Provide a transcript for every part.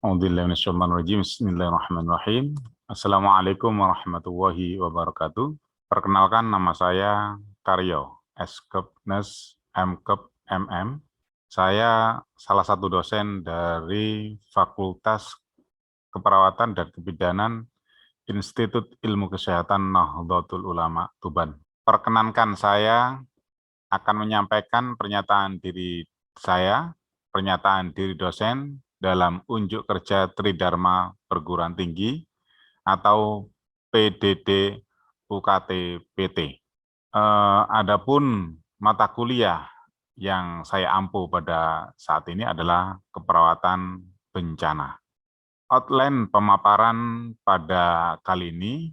Bismillahirrahmanirrahim. Assalamualaikum warahmatullahi wabarakatuh. Perkenalkan, nama saya Karyo, S.Kepnes M.Kep MM. Saya salah satu dosen dari Fakultas Keperawatan dan Kebidanan Institut Ilmu Kesehatan Nahdlatul Ulama Tuban. Perkenankan, saya akan menyampaikan pernyataan diri saya, pernyataan diri dosen dalam unjuk kerja Tridharma Perguruan Tinggi atau PDD UKT PT. Adapun mata kuliah yang saya ampu pada saat ini adalah keperawatan bencana. Outline pemaparan pada kali ini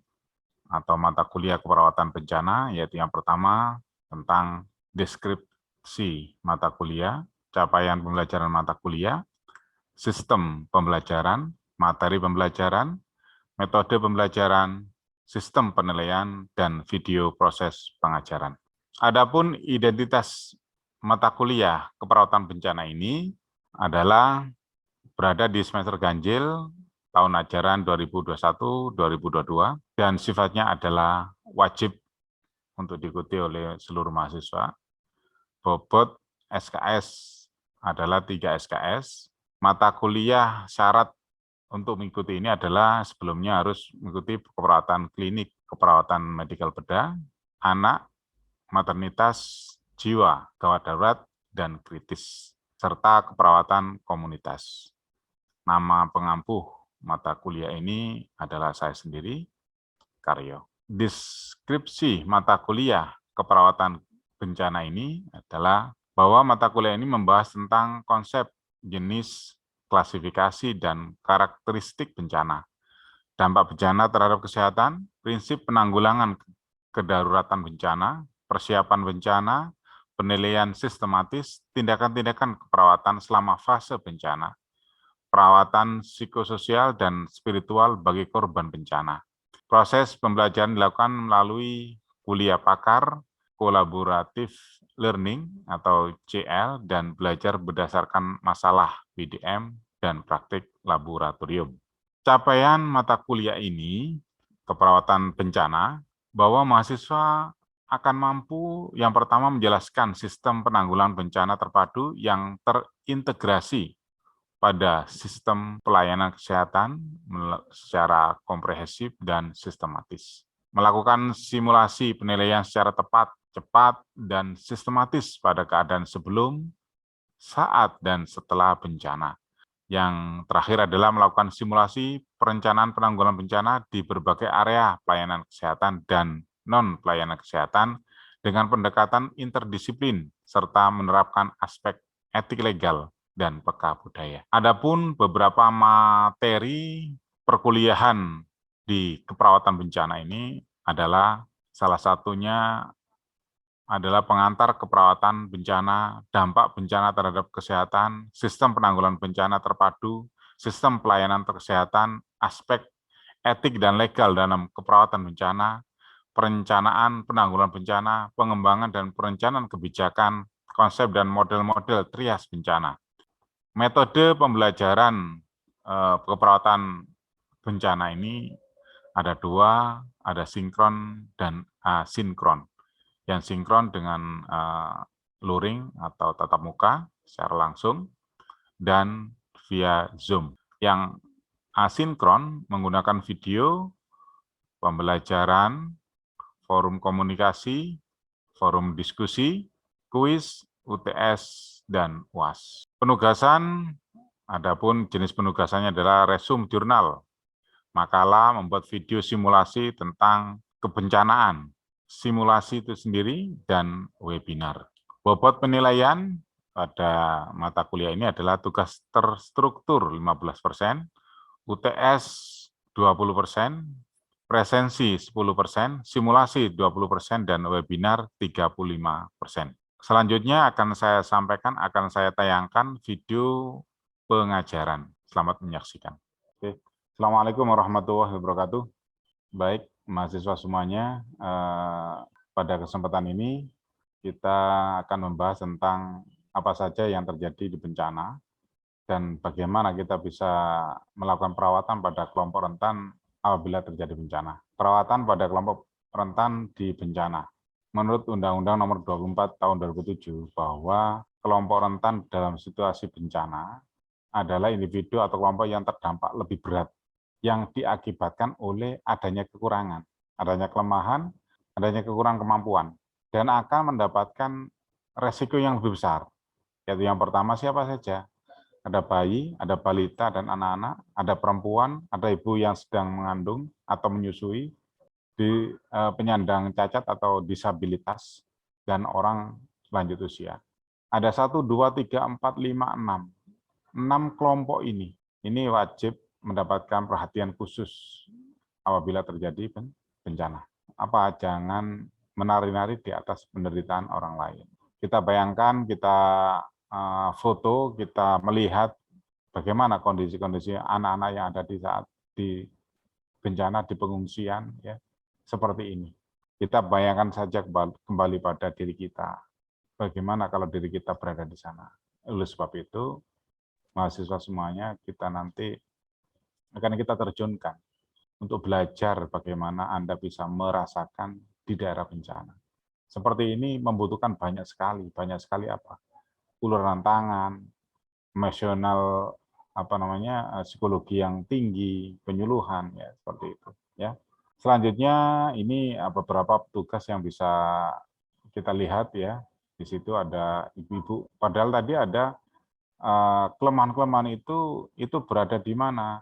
atau mata kuliah keperawatan bencana yaitu yang pertama tentang deskripsi mata kuliah, capaian pembelajaran mata kuliah, sistem pembelajaran, materi pembelajaran, metode pembelajaran, sistem penilaian, dan video proses pengajaran. Adapun identitas mata kuliah keperawatan bencana ini adalah berada di semester ganjil tahun ajaran 2021-2022 dan sifatnya adalah wajib untuk diikuti oleh seluruh mahasiswa. Bobot SKS adalah 3 SKS. Mata kuliah syarat untuk mengikuti ini adalah sebelumnya harus mengikuti keperawatan klinik, keperawatan medikal bedah, anak, maternitas, jiwa, gawat darurat, dan kritis, serta keperawatan komunitas. Nama pengampuh mata kuliah ini adalah saya sendiri, Karyo. Deskripsi mata kuliah keperawatan bencana ini adalah bahwa mata kuliah ini membahas tentang konsep, jenis, klasifikasi, dan karakteristik bencana, dampak bencana terhadap kesehatan, prinsip penanggulangan kedaruratan bencana, persiapan bencana, penilaian sistematis, tindakan-tindakan keperawatan selama fase bencana, perawatan psikososial dan spiritual bagi korban bencana. Proses pembelajaran dilakukan melalui kuliah pakar, kolaboratif learning atau CL, dan belajar berdasarkan masalah PDM dan praktik laboratorium. Capaian mata kuliah ini, keperawatan bencana, bahwa mahasiswa akan mampu yang pertama menjelaskan sistem penanggulangan bencana terpadu yang terintegrasi pada sistem pelayanan kesehatan secara komprehensif dan sistematis. Melakukan simulasi penilaian secara tepat, cepat, dan sistematis pada keadaan sebelum, saat, dan setelah bencana. Yang terakhir adalah melakukan simulasi perencanaan penanggulangan bencana di berbagai area pelayanan kesehatan dan non-pelayanan kesehatan dengan pendekatan interdisiplin, serta menerapkan aspek etik legal dan peka budaya. Adapun beberapa materi perkuliahan di keperawatan bencana ini adalah salah satunya adalah pengantar keperawatan bencana, dampak bencana terhadap kesehatan, sistem penanggulangan bencana terpadu, sistem pelayanan kesehatan, aspek etik dan legal dalam keperawatan bencana, perencanaan penanggulangan bencana, pengembangan dan perencanaan kebijakan, konsep dan model-model trias bencana. Metode pembelajaran keperawatan bencana ini ada dua, ada sinkron dan asinkron. Yang sinkron dengan luring atau tatap muka secara langsung dan via Zoom. Yang asinkron menggunakan video, pembelajaran, forum komunikasi, forum diskusi, kuis, UTS, dan UAS. Penugasan, adapun jenis penugasannya adalah resume jurnal, makalah, membuat video simulasi tentang kebencanaan, simulasi itu sendiri, dan webinar. Bobot penilaian pada mata kuliah ini adalah tugas terstruktur 15%, UTS 20%, presensi 10%, simulasi 20%, dan webinar 35%. Selanjutnya akan saya sampaikan, akan saya tayangkan video pengajaran. Selamat menyaksikan. Oke. Assalamualaikum warahmatullahi wabarakatuh. Baik, mahasiswa semuanya, pada kesempatan ini kita akan membahas tentang apa saja yang terjadi di bencana dan bagaimana kita bisa melakukan perawatan pada kelompok rentan apabila terjadi bencana. Perawatan pada kelompok rentan di bencana. Menurut Undang-Undang Nomor 24 Tahun 2007 bahwa kelompok rentan dalam situasi bencana adalah individu atau kelompok yang terdampak lebih berat yang diakibatkan oleh adanya kekurangan, adanya kelemahan, adanya kekurangan kemampuan, dan akan mendapatkan resiko yang lebih besar. Yaitu yang pertama siapa saja? Ada bayi, ada balita dan anak-anak, ada perempuan, ada ibu yang sedang mengandung atau menyusui, di penyandang cacat atau disabilitas, dan orang lanjut usia. Ada 1, 2, 3, 4, 5, 6. 6 kelompok ini wajib mendapatkan perhatian khusus apabila terjadi bencana. Jangan menari-nari di atas penderitaan orang lain. Kita bayangkan, kita foto, kita melihat bagaimana kondisi-kondisi anak-anak yang ada di saat di bencana, di pengungsian, ya, seperti ini. Kita bayangkan saja kembali pada diri kita. Bagaimana kalau diri kita berada di sana? Oleh sebab itu, mahasiswa semuanya kita nanti akan kita terjunkan untuk belajar bagaimana Anda bisa merasakan di daerah bencana. Seperti ini membutuhkan banyak sekali apa? Uluran tangan, emosional, psikologi yang tinggi, penyuluhan, ya seperti itu. Ya. Selanjutnya ini beberapa tugas yang bisa kita lihat, ya. Di situ ada ibu-ibu. Padahal tadi ada kelemahan-kelemahan itu berada di mana?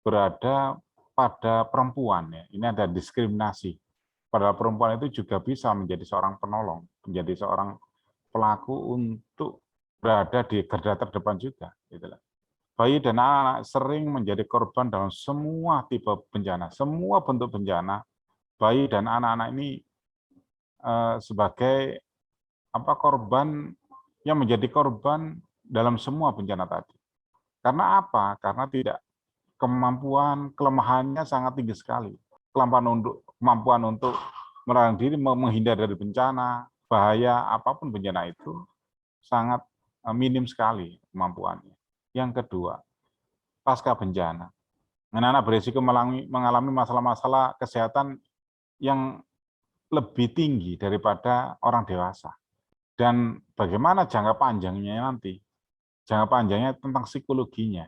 Berada pada perempuan, ya. Ini ada diskriminasi. Padahal perempuan itu juga bisa menjadi seorang penolong, menjadi seorang pelaku untuk berada di garda terdepan juga. Itulah. Bayi dan anak-anak sering menjadi korban dalam semua tipe bencana, semua bentuk bencana. Bayi dan anak-anak ini sebagai korban yang menjadi korban dalam semua bencana tadi. Karena apa? Karena tidak kelemahannya sangat tinggi sekali. Kemampuan untuk melarang diri, menghindar dari bencana, bahaya apapun bencana itu sangat minim sekali kemampuannya. Yang kedua, pasca bencana. Anak-anak berisiko mengalami masalah-masalah kesehatan yang lebih tinggi daripada orang dewasa. Dan bagaimana jangka panjangnya nanti? Jangka panjangnya tentang psikologinya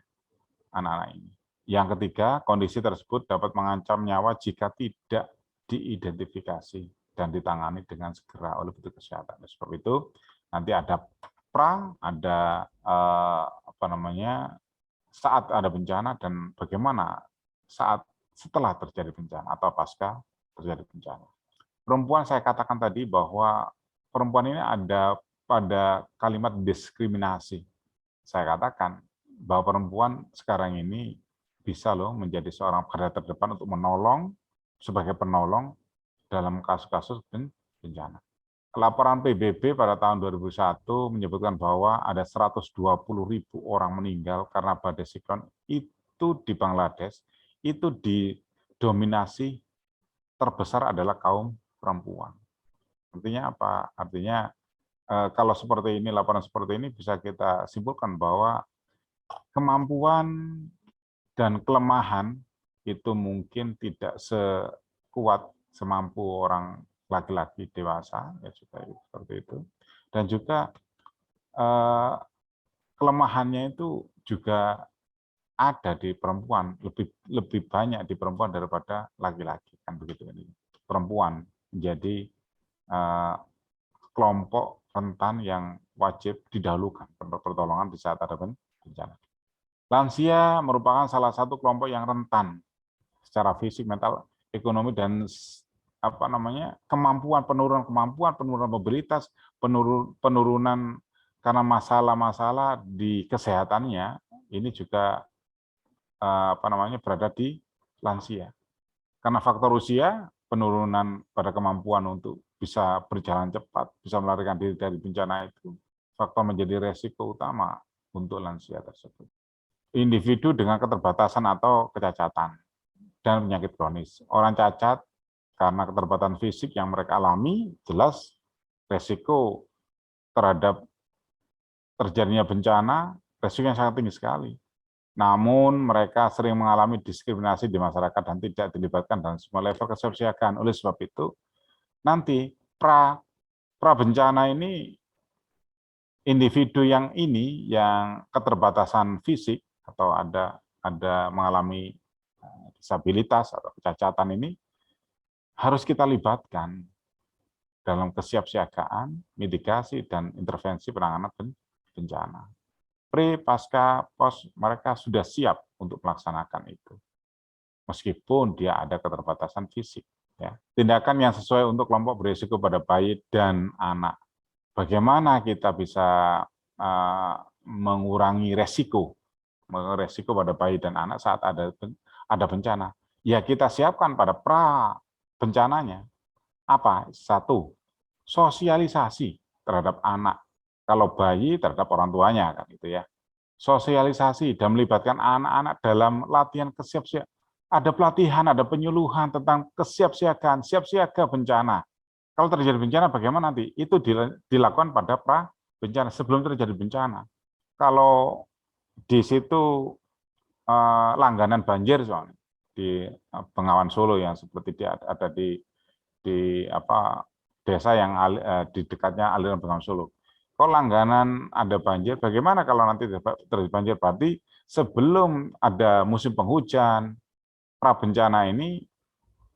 anak-anak ini. Yang ketiga, kondisi tersebut dapat mengancam nyawa jika tidak diidentifikasi dan ditangani dengan segera oleh petugas kesehatan. Sebab itu nanti ada ada saat ada bencana dan bagaimana saat setelah terjadi bencana atau pasca terjadi bencana. Perempuan saya katakan tadi bahwa perempuan ini ada pada kalimat diskriminasi. Saya katakan bahwa perempuan sekarang ini bisa loh menjadi seorang garda terdepan untuk menolong, sebagai penolong dalam kasus-kasus bencana. Laporan PBB pada tahun 2001 menyebutkan bahwa ada 120.000 orang meninggal karena badai siklon itu di Bangladesh, itu didominasi terbesar adalah kaum perempuan. Artinya apa? Artinya kalau seperti ini, laporan seperti ini bisa kita simpulkan bahwa kemampuan dan kelemahan itu mungkin tidak sekuat semampu orang laki-laki dewasa, ya juga seperti itu. Dan juga kelemahannya itu juga ada di perempuan, lebih banyak di perempuan daripada laki-laki, kan begitu ini. Perempuan menjadi kelompok rentan yang wajib didahulukan pertolongan di saat ada bencana. Lansia merupakan salah satu kelompok yang rentan secara fisik, mental, ekonomi, dan penurunan mobilitas, penurunan karena masalah-masalah di kesehatannya, ini juga berada di lansia. Karena faktor usia, penurunan pada kemampuan untuk bisa berjalan cepat, bisa melarikan diri dari bencana itu, faktor menjadi resiko utama untuk lansia tersebut. Individu dengan keterbatasan atau kecacatan dan penyakit kronis. Orang cacat karena keterbatasan fisik yang mereka alami, jelas resiko terhadap terjadinya bencana resiko yang sangat tinggi sekali. Namun mereka sering mengalami diskriminasi di masyarakat dan tidak dilibatkan dalam semua level kesiapsiagaan. Oleh sebab itu, nanti pra bencana ini, individu yang keterbatasan fisik atau ada mengalami disabilitas atau kecacatan ini harus kita libatkan dalam kesiapsiagaan, mitigasi, dan intervensi penanganan bencana. Pre, pasca, pos, mereka sudah siap untuk melaksanakan itu. Meskipun dia ada keterbatasan fisik. Ya. Tindakan yang sesuai untuk kelompok berisiko pada bayi dan anak. Bagaimana kita bisa mengurangi resiko pada bayi dan anak saat ada bencana? Ya kita siapkan pada pra bencananya. Apa? Satu, sosialisasi terhadap anak. Kalau bayi terhadap orang tuanya, kan gitu ya. Sosialisasi dan melibatkan anak-anak dalam latihan kesiapsiagaan. Ada pelatihan, ada penyuluhan tentang kesiapsiagaan, siap siaga bencana. Kalau terjadi bencana bagaimana nanti? Itu dilakukan pada pra bencana, sebelum terjadi bencana. Kalau di situ langganan banjir soalnya di Bengawan Solo yang seperti dia ada di desa yang di dekatnya aliran Bengawan Solo. Kalau langganan ada banjir, bagaimana kalau nanti terjadi banjir? Berarti sebelum ada musim penghujan, pra bencana ini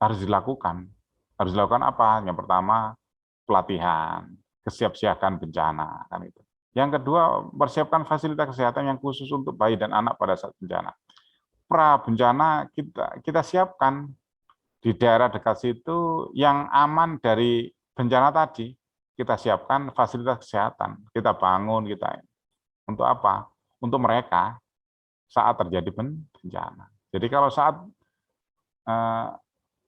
harus dilakukan. Harus dilakukan apa? Yang pertama, pelatihan, kesiapsiagaan bencana, kan itu. Yang kedua, persiapkan fasilitas kesehatan yang khusus untuk bayi dan anak pada saat bencana. Pra bencana kita siapkan di daerah dekat situ yang aman dari bencana tadi. Kita siapkan fasilitas kesehatan, kita bangun, untuk apa? Untuk mereka saat terjadi bencana. Jadi kalau saat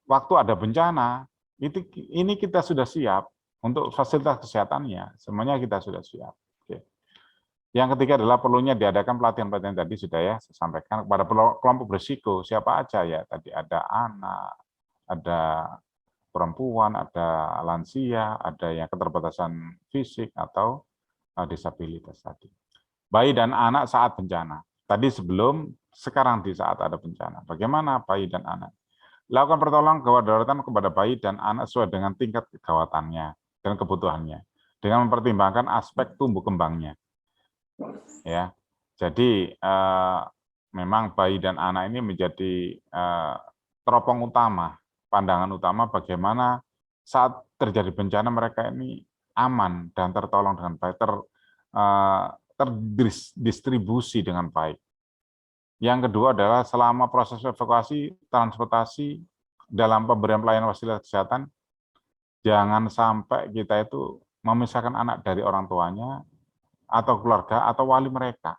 waktu ada bencana, ini kita sudah siap untuk fasilitas kesehatannya, semuanya kita sudah siap. Oke. Yang ketiga adalah perlunya diadakan pelatihan-pelatihan tadi sudah ya, saya sampaikan kepada kelompok berisiko, siapa aja ya, tadi ada anak, ada perempuan, ada lansia, ada yang keterbatasan fisik atau disabilitas tadi. Bayi dan anak saat bencana. Tadi sebelum, sekarang di saat ada bencana. Bagaimana bayi dan anak? Lakukan pertolongan kedaruratan kepada bayi dan anak sesuai dengan tingkat kegawatannya dan kebutuhannya, dengan mempertimbangkan aspek tumbuh kembangnya. Ya, jadi memang bayi dan anak ini menjadi teropong utama, pandangan utama bagaimana saat terjadi bencana mereka ini aman dan tertolong dengan baik, terdistribusi dengan baik. Yang kedua adalah selama proses evakuasi, transportasi, dalam pemberian pelayanan fasilitas kesehatan, jangan sampai kita itu memisahkan anak dari orang tuanya, atau keluarga, atau wali mereka.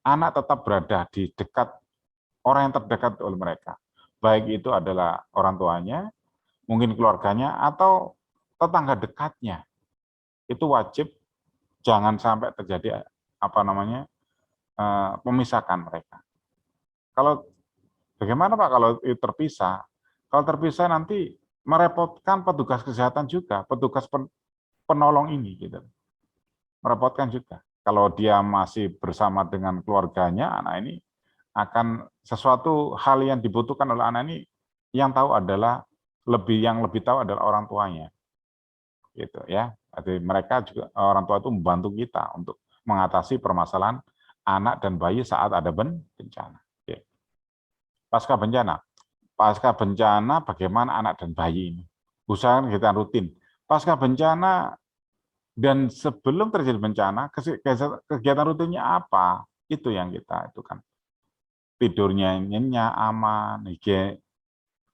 Anak tetap berada di dekat orang yang terdekat oleh mereka. Baik itu adalah orang tuanya, mungkin keluarganya, atau tetangga dekatnya. Itu wajib jangan sampai terjadi memisahkan mereka. Kalau bagaimana Pak kalau terpisah? Kalau terpisah nanti merepotkan petugas kesehatan juga, petugas penolong ini gitu. Merepotkan juga. Kalau dia masih bersama dengan keluarganya, anak ini akan sesuatu hal yang dibutuhkan oleh anak ini yang tahu adalah yang lebih tahu adalah orang tuanya. Gitu ya. Jadi mereka juga orang tua itu membantu kita untuk mengatasi permasalahan anak dan bayi saat ada bencana. Oke. Pasca bencana bagaimana anak dan bayi ini? Usahakan kita rutin. Pasca bencana dan sebelum terjadi bencana, kegiatan rutinnya apa? Itu yang kita itu kan. Tidurnya nyenyak, aman,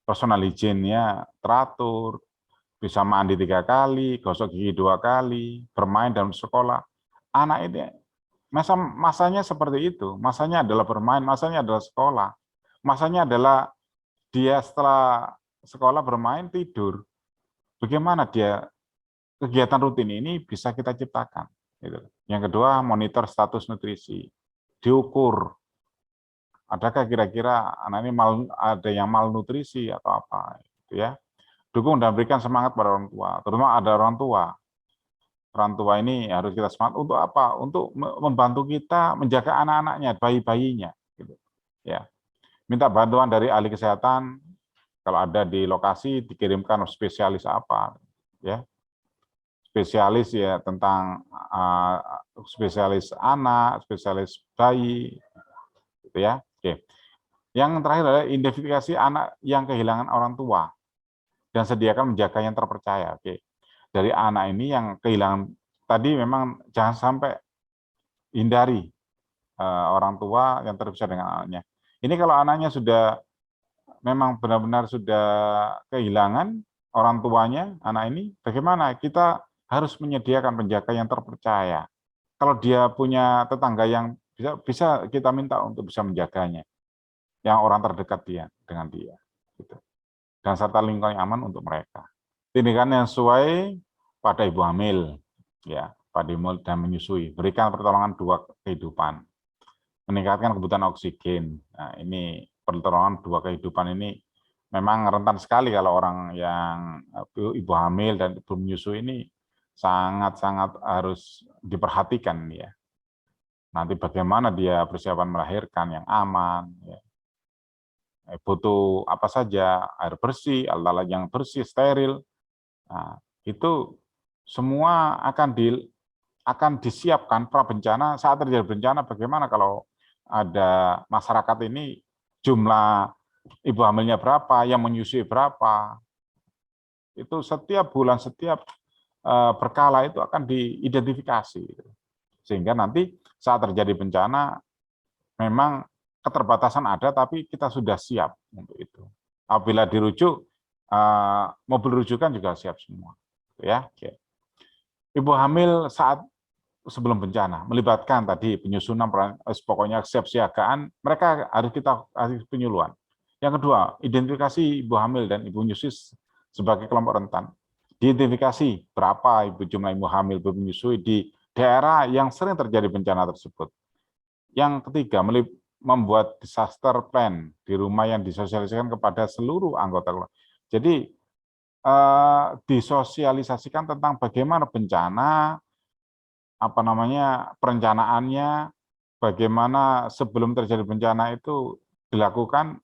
personal hygiene-nya teratur, bisa mandi 3 kali, gosok gigi 2 kali, bermain dalam sekolah. Anak ini masanya seperti itu, masanya adalah bermain, masanya adalah sekolah, masanya adalah dia setelah sekolah bermain tidur. Bagaimana dia kegiatan rutin ini bisa kita ciptakan. Gitu. Yang kedua, monitor status nutrisi, diukur. Adakah kira-kira anak ini ada yang malnutrisi atau apa? Gitu ya. Dukung dan berikan semangat pada orang tua, terutama ada orang tua. orang tua ini harus kita semangat untuk apa? Untuk membantu kita menjaga anak-anaknya, bayi-bayinya. Gitu. Ya, minta bantuan dari ahli kesehatan. Kalau ada di lokasi dikirimkan spesialis apa, ya, spesialis ya tentang spesialis anak, spesialis bayi, gitu ya. Oke. Yang terakhir adalah identifikasi anak yang kehilangan orang tua dan sediakan menjaga yang terpercaya. Oke. Dari anak ini yang kehilangan tadi memang jangan sampai hindari orang tua yang terpisah dengan anaknya. Ini kalau anaknya sudah memang benar-benar sudah kehilangan orang tuanya, anak ini, bagaimana? Kita harus menyediakan penjaga yang terpercaya. Kalau dia punya tetangga yang bisa kita minta untuk bisa menjaganya, yang orang terdekat dia dengan dia, gitu. Dan serta lingkungan yang aman untuk mereka. Tindakan yang sesuai pada ibu hamil, ya, pada ibu dan menyusui. Berikan pertolongan 2 kehidupan. Meningkatkan kebutuhan oksigen. Nah, ini pertolongan 2 kehidupan ini memang rentan sekali kalau orang yang ibu hamil dan ibu menyusui ini sangat-sangat harus diperhatikan ya. Nanti bagaimana dia persiapan melahirkan yang aman, ya. Butuh apa saja, air bersih, alat-alat yang bersih, steril. Nah, itu semua akan disiapkan prabencana saat terjadi bencana. Bagaimana kalau ada masyarakat ini jumlah ibu hamilnya berapa, yang menyusui berapa, itu setiap bulan, setiap berkala itu akan diidentifikasi. Sehingga nanti saat terjadi bencana, memang keterbatasan ada, tapi kita sudah siap untuk itu. Apabila dirujuk, mobil rujukan juga siap semua. Ya, ibu hamil saat sebelum bencana melibatkan tadi penyusunan, pokoknya kesiapsiagaan, mereka harus kita kasih penyuluhan. Yang kedua, identifikasi ibu hamil dan ibu menyusui sebagai kelompok rentan. Diidentifikasi berapa jumlah ibu hamil, ibu menyusui di daerah yang sering terjadi bencana tersebut. Yang ketiga, membuat disaster plan di rumah yang disosialisasikan kepada seluruh anggota keluarga. Jadi disosialisasikan tentang bagaimana bencana, apa namanya, perencanaannya, bagaimana sebelum terjadi bencana itu dilakukan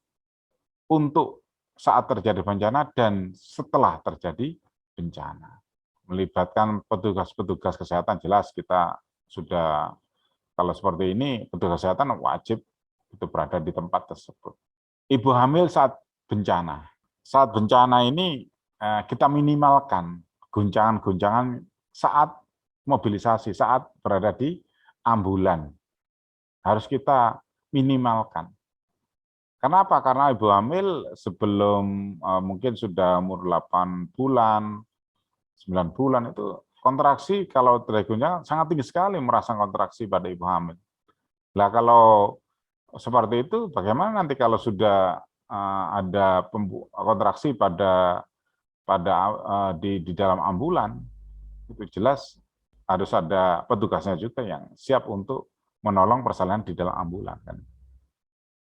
untuk saat terjadi bencana dan setelah terjadi bencana. Melibatkan petugas-petugas kesehatan, jelas kita sudah, kalau seperti ini, petugas kesehatan wajib itu berada di tempat tersebut. Ibu hamil saat bencana. Saat bencana ini kita minimalkan guncangan-guncangan saat mobilisasi, saat berada di ambulan. Harus kita minimalkan. Kenapa? Karena ibu hamil sebelum mungkin sudah umur 8 bulan, 9 bulan itu kontraksi kalau terjadi guncangan sangat tinggi sekali merasakan kontraksi pada ibu hamil. Nah, kalau seperti itu bagaimana nanti kalau sudah ada kontraksi di dalam ambulan, itu jelas harus ada petugasnya juga yang siap untuk menolong persalinan di dalam ambulan kan.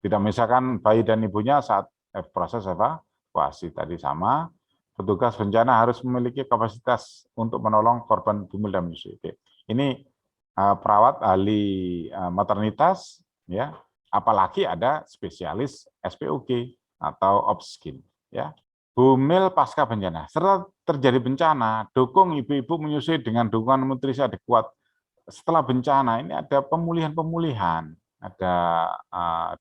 Tidak misalkan bayi dan ibunya saat proses evakuasi tadi sama, petugas bencana harus memiliki kapasitas untuk menolong korban hamil dan menyusui. Ini perawat ahli maternitas, ya, apalagi ada spesialis SPOG atau obskin, ya. Hamil pasca bencana. Setelah terjadi bencana, dukung ibu-ibu menyusui dengan dukungan nutrisi adekuat. Setelah bencana ini ada pemulihan-pemulihan, ada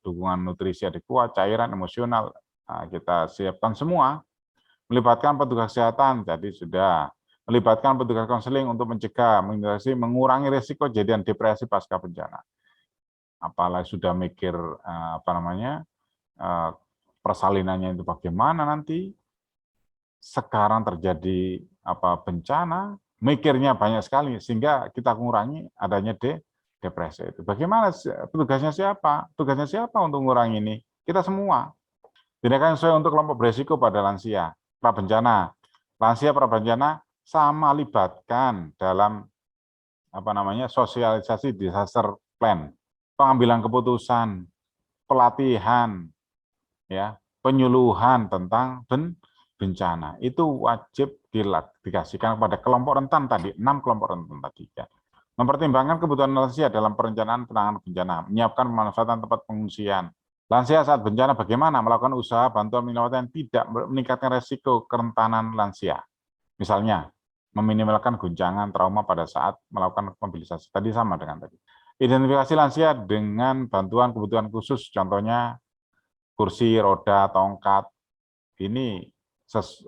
dukungan nutrisi adekuat, cairan emosional, kita siapkan semua. Melibatkan petugas kesehatan, jadi sudah. Melibatkan petugas konseling untuk mencegah, mengurangi risiko kejadian depresi pasca bencana. Apalagi sudah mikir persalinannya itu bagaimana nanti. Sekarang terjadi bencana, mikirnya banyak sekali sehingga kita mengurangi adanya depresi itu. Bagaimana tugasnya siapa? Tugasnya siapa untuk mengurangi ini? Kita semua. Tindakan sesuai untuk kelompok berisiko pada lansia prabencana. Lansia prabencana sama libatkan dalam sosialisasi disaster plan, pengambilan keputusan, pelatihan, ya, penyuluhan tentang bencana itu wajib dikasihkan kepada kelompok rentan tadi, 6 kelompok rentan tadi. Ya. Mempertimbangkan kebutuhan lansia dalam perencanaan penanganan bencana, menyiapkan pemanfaatan tempat pengungsian. Lansia saat bencana bagaimana melakukan usaha bantuan yang tidak meningkatkan resiko kerentanan lansia. Misalnya, meminimalkan guncangan trauma pada saat melakukan mobilisasi. Tadi sama dengan tadi. Identifikasi lansia dengan bantuan kebutuhan khusus, contohnya kursi, roda, tongkat. Ini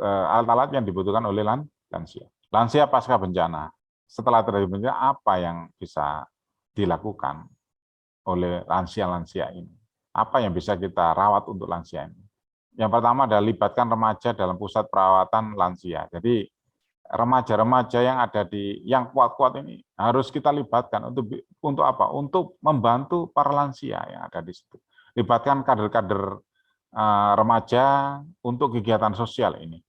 alat-alat yang dibutuhkan oleh lansia. Lansia pasca bencana. Setelah terjadi bencana, apa yang bisa dilakukan oleh lansia-lansia ini? Apa yang bisa kita rawat untuk lansia ini? Yang pertama adalah libatkan remaja dalam pusat perawatan lansia. Jadi remaja-remaja yang ada yang kuat-kuat ini harus kita libatkan untuk apa? Untuk membantu para lansia yang ada di situ. Libatkan kader-kader remaja untuk kegiatan sosial ini.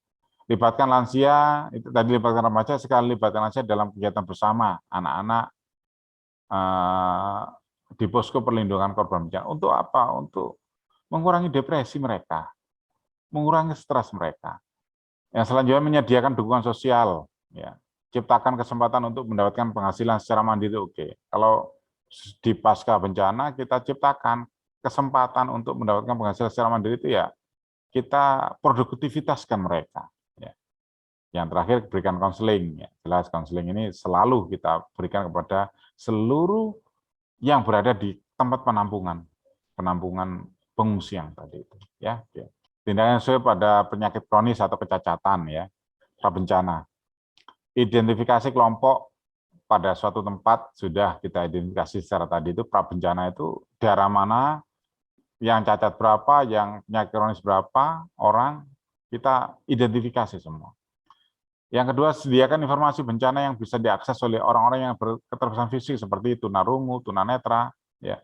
Libatkan lansia, itu tadi libatkan remaja, sekali libatkan lansia dalam kegiatan bersama anak-anak di posko perlindungan korban bencana. Untuk apa? Untuk mengurangi depresi mereka, mengurangi stres mereka. Yang selanjutnya menyediakan dukungan sosial, ya. Ciptakan kesempatan untuk mendapatkan penghasilan secara mandiri, oke. Kalau di pasca bencana kita ciptakan kesempatan untuk mendapatkan penghasilan secara mandiri itu ya kita produktivitaskan mereka. Ya. Yang terakhir berikan konseling. Ya. Jelas konseling ini selalu kita berikan kepada seluruh yang berada di tempat penampungan pengungsian tadi itu. Ya. Tindakan sesuai pada penyakit kronis atau kecacatan ya prabencana. Identifikasi kelompok pada suatu tempat sudah kita identifikasi secara tadi itu prabencana itu daerah mana, yang cacat berapa, yang penyakit kronis berapa orang, kita identifikasi semua. Yang kedua, sediakan informasi bencana yang bisa diakses oleh orang-orang yang berketerbatasan fisik seperti tunarungu, tunanetra, ya.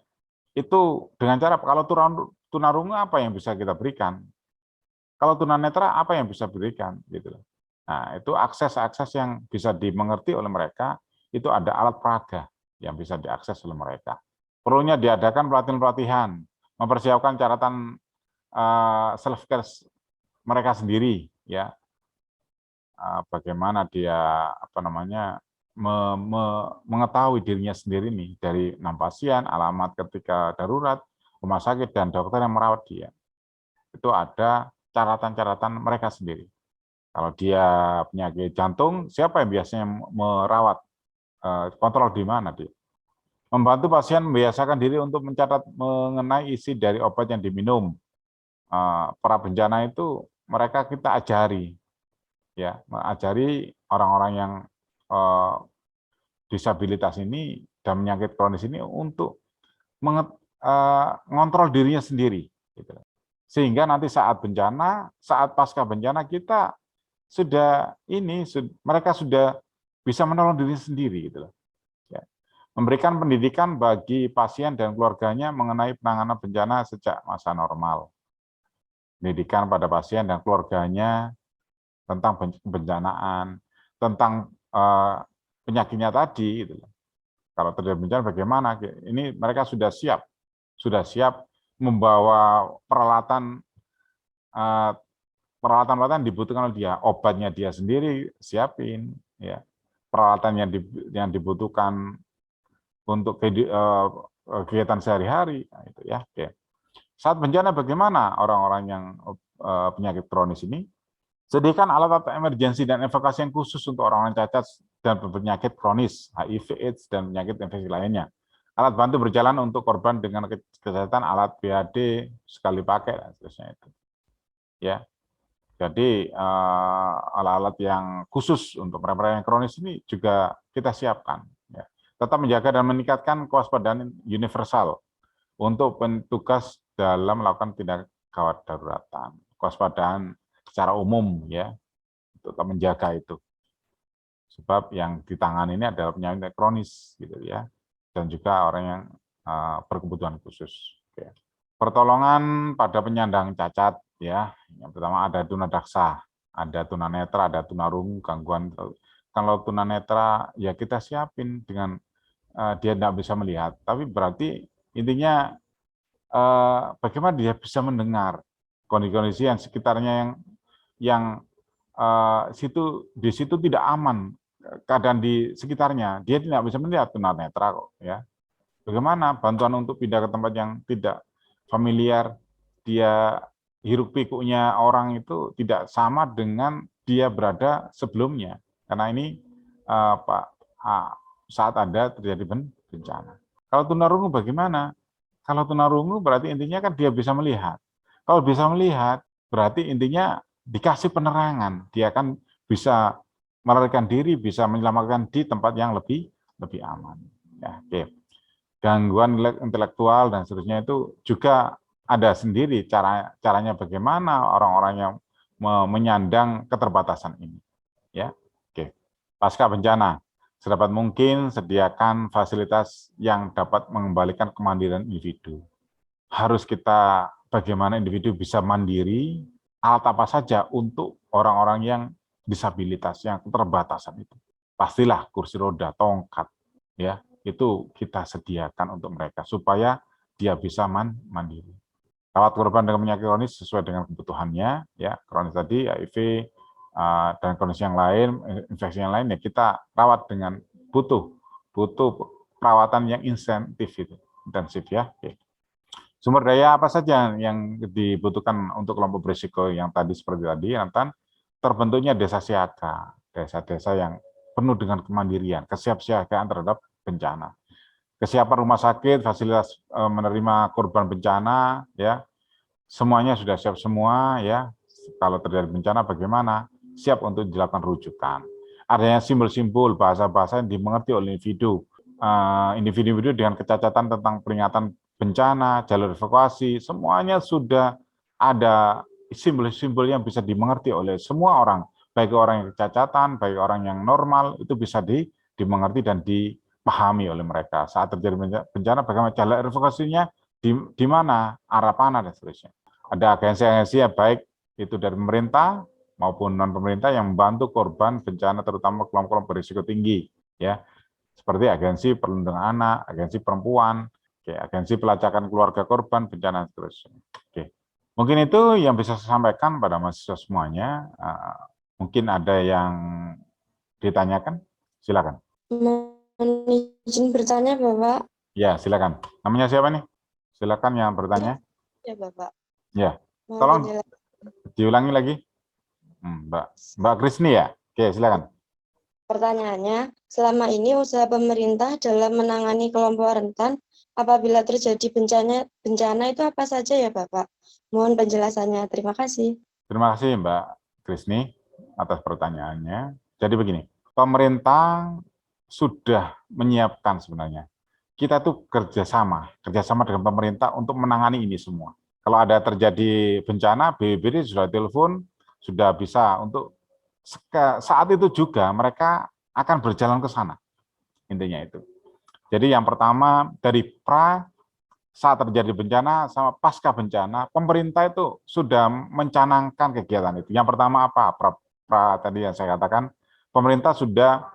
Itu dengan cara kalau tunarungu apa yang bisa kita berikan? Kalau tunanetra apa yang bisa berikan gitu. Nah, itu akses-akses yang bisa dimengerti oleh mereka, itu ada alat peraga yang bisa diakses oleh mereka. Perlunya diadakan pelatihan-pelatihan, mempersiapkan catatan self-care mereka sendiri, ya. Bagaimana dia mengetahui dirinya sendiri nih dari 6 pasien, alamat ketika darurat, rumah sakit dan dokter yang merawat dia. Itu ada catatan-catatan mereka sendiri. Kalau dia penyakit jantung, siapa yang biasanya merawat? Kontrol di mana dia? Membantu pasien membiasakan diri untuk mencatat mengenai isi dari obat yang diminum. Para bencana itu mereka kita ajari, ya, mengajari orang-orang yang disabilitas ini dan penyakit kronis ini untuk mengontrol dirinya sendiri. Gitu. Sehingga nanti saat bencana, saat pasca bencana kita mereka sudah bisa menolong diri sendiri. Gitu. Ya. Memberikan pendidikan bagi pasien dan keluarganya mengenai penanganan bencana sejak masa normal. Pendidikan pada pasien dan keluarganya tentang bencanaan, tentang penyakitnya tadi. Gitu. Kalau terjadi bencana bagaimana? Ini mereka sudah siap membawa peralatan dibutuhkan oleh dia, obatnya dia sendiri siapin, ya, peralatan yang dibutuhkan untuk kegiatan sehari-hari, nah, itu ya. Oke. Saat bencana bagaimana orang-orang yang penyakit kronis ini? Sediakan alat emergensi dan evakuasi yang khusus untuk orang-orang cacat dan penyakit kronis, HIV/AIDS dan penyakit infeksi lainnya. Alat bantu berjalan untuk korban dengan kecacatan, alat BAD sekali pakai dan seterusnya itu. Ya. Jadi alat-alat yang khusus untuk mereka yang kronis ini juga kita siapkan. Ya. Tetap menjaga dan meningkatkan kewaspadaan universal untuk petugas dalam melakukan tindak gawat daruratan. Kewaspadaan secara umum, ya, tetap menjaga itu. Sebab yang ditangani ini adalah penyakit kronis, gitu ya, dan juga orang yang berkebutuhan khusus. Ya. Pertolongan pada penyandang cacat, ya, yang pertama ada tunadaksa, ada tunanetra, ada tunarungu, gangguan. Kalau tunanetra ya kita siapin dengan dia tidak bisa melihat, tapi berarti intinya bagaimana dia bisa mendengar kondisi-kondisi yang sekitarnya yang di situ tidak aman keadaan di sekitarnya, dia tidak bisa melihat tunanetra kok, ya. Bagaimana bantuan untuk pindah ke tempat yang tidak familiar, dia hiruk pikuknya orang itu tidak sama dengan dia berada sebelumnya, karena ini Pak, saat ada terjadi bencana. Kalau tunarungu bagaimana? Kalau tunarungu berarti intinya kan dia bisa melihat. Kalau bisa melihat berarti intinya dikasih penerangan, dia kan bisa melarikan diri, bisa menyelamatkan di tempat yang lebih aman. Ya, oke. Gangguan intelektual dan seterusnya itu juga ada sendiri caranya bagaimana orang-orang yang menyandang keterbatasan ini. Ya, oke. Pasca bencana, sedapat mungkin sediakan fasilitas yang dapat mengembalikan kemandirian individu. Harus kita bagaimana individu bisa mandiri, alat apa saja untuk orang-orang yang disabilitas, yang keterbatasan itu. Pastilah kursi roda, tongkat, ya, itu kita sediakan untuk mereka supaya dia bisa mandiri. Rawat korban dengan penyakit kronis sesuai dengan kebutuhannya, ya, kronis tadi HIV dan kondisi yang lain, infeksi yang lain, ya kita rawat dengan butuh perawatan yang intensif, ya. Oke. Sumber daya apa saja yang dibutuhkan untuk kelompok berisiko yang tadi seperti tadi, Nathan? Terbentuknya desa siaga, desa-desa yang penuh dengan kemandirian, kesiapsiagaan terhadap bencana. Kesiapan rumah sakit, fasilitas menerima korban bencana, ya, semuanya sudah siap semua, ya. Kalau terjadi bencana bagaimana? Siap untuk dilakukan rujukan. Adanya simbol-simbol, bahasa-bahasa yang dimengerti oleh individu dengan kecacatan tentang peringatan bencana, jalur evakuasi, semuanya sudah ada simbol-simbol yang bisa dimengerti oleh semua orang, baik orang yang kecacatan, baik orang yang normal, itu bisa dimengerti dan dipahami oleh mereka. Saat terjadi bencana, bagaimana jalur evakuasinya, di mana, arah mana, dan seterusnya. Ada agensi-agensi yang baik itu dari pemerintah maupun non-pemerintah yang membantu korban bencana, terutama kelompok-kelompok berisiko tinggi, ya, seperti agensi perlindungan anak, agensi perempuan, agensi pelacakan keluarga korban bencana, seterusnya. Oke. Mungkin itu yang bisa saya sampaikan pada mahasiswa semuanya. Mungkin ada yang ditanyakan, silakan. Mohon izin bertanya, Bapak. Ya, silakan. Namanya siapa nih? Silakan yang bertanya. Ya, Bapak. Ya, tolong diulangi lagi. Mbak Krisni ya? Oke, silakan. Pertanyaannya, selama ini usaha pemerintah dalam menangani kelompok rentan apabila terjadi bencana itu apa saja ya, Bapak? Mohon penjelasannya. Terima kasih. Terima kasih Mbak Krisni atas pertanyaannya. Jadi begini, pemerintah sudah menyiapkan sebenarnya. Kita tuh kerjasama dengan pemerintah untuk menangani ini semua. Kalau ada terjadi bencana, BPBD sudah telepon, sudah bisa untuk saat itu juga mereka akan berjalan ke sana. Intinya itu. Jadi yang pertama dari saat terjadi bencana sama pasca bencana, pemerintah itu sudah mencanangkan kegiatan itu. Yang pertama apa? Tadi yang saya katakan, pemerintah sudah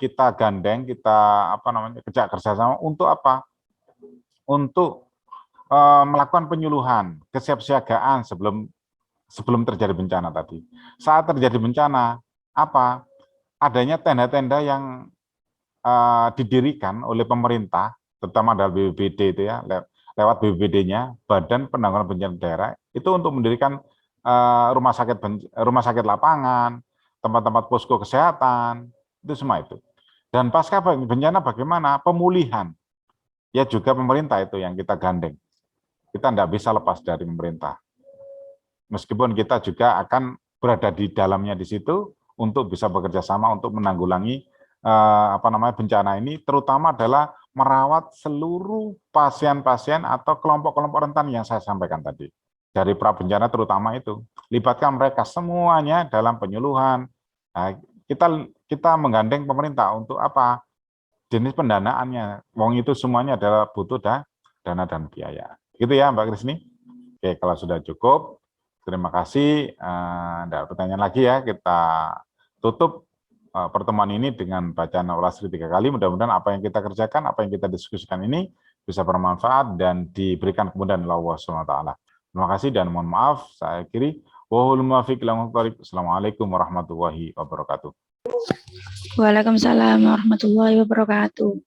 kita gandeng, kita kerjasama untuk apa? Untuk melakukan penyuluhan, kesiapsiagaan sebelum terjadi bencana tadi. Saat terjadi bencana, apa? Adanya tenda-tenda yang didirikan oleh pemerintah, terutama dari BPBD itu ya, lewat BPBD-nya, Badan Penanggulangan Bencana Daerah, itu untuk mendirikan rumah sakit lapangan, tempat-tempat posko kesehatan, itu semua itu. Dan pasca bencana bagaimana? Pemulihan. Ya juga pemerintah itu yang kita gandeng. Kita tidak bisa lepas dari pemerintah. Meskipun kita juga akan berada di dalamnya di situ untuk bisa bekerja sama untuk menanggulangi bencana ini, terutama adalah merawat seluruh pasien-pasien atau kelompok-kelompok rentan yang saya sampaikan tadi. Dari prabencana terutama itu, libatkan mereka semuanya dalam penyuluhan. Nah, kita menggandeng pemerintah untuk apa? Jenis pendanaannya. Wong itu semuanya adalah butuh dana dan biaya. Gitu ya Mbak Krisni. Oke, kalau sudah cukup, terima kasih. Ada pertanyaan lagi ya, kita tutup pertemuan ini dengan bacaan Al-Asri 3 kali. Mudah-mudahan apa yang kita kerjakan, apa yang kita diskusikan ini bisa bermanfaat dan diberikan kemudahan oleh Allah SWT. Terima kasih dan mohon maaf, saya akhiri. Wahul muwaffiq ila aqwamit thoriq. Assalamualaikum warahmatullahi wabarakatuh. Waalaikumsalam warahmatullahi wabarakatuh.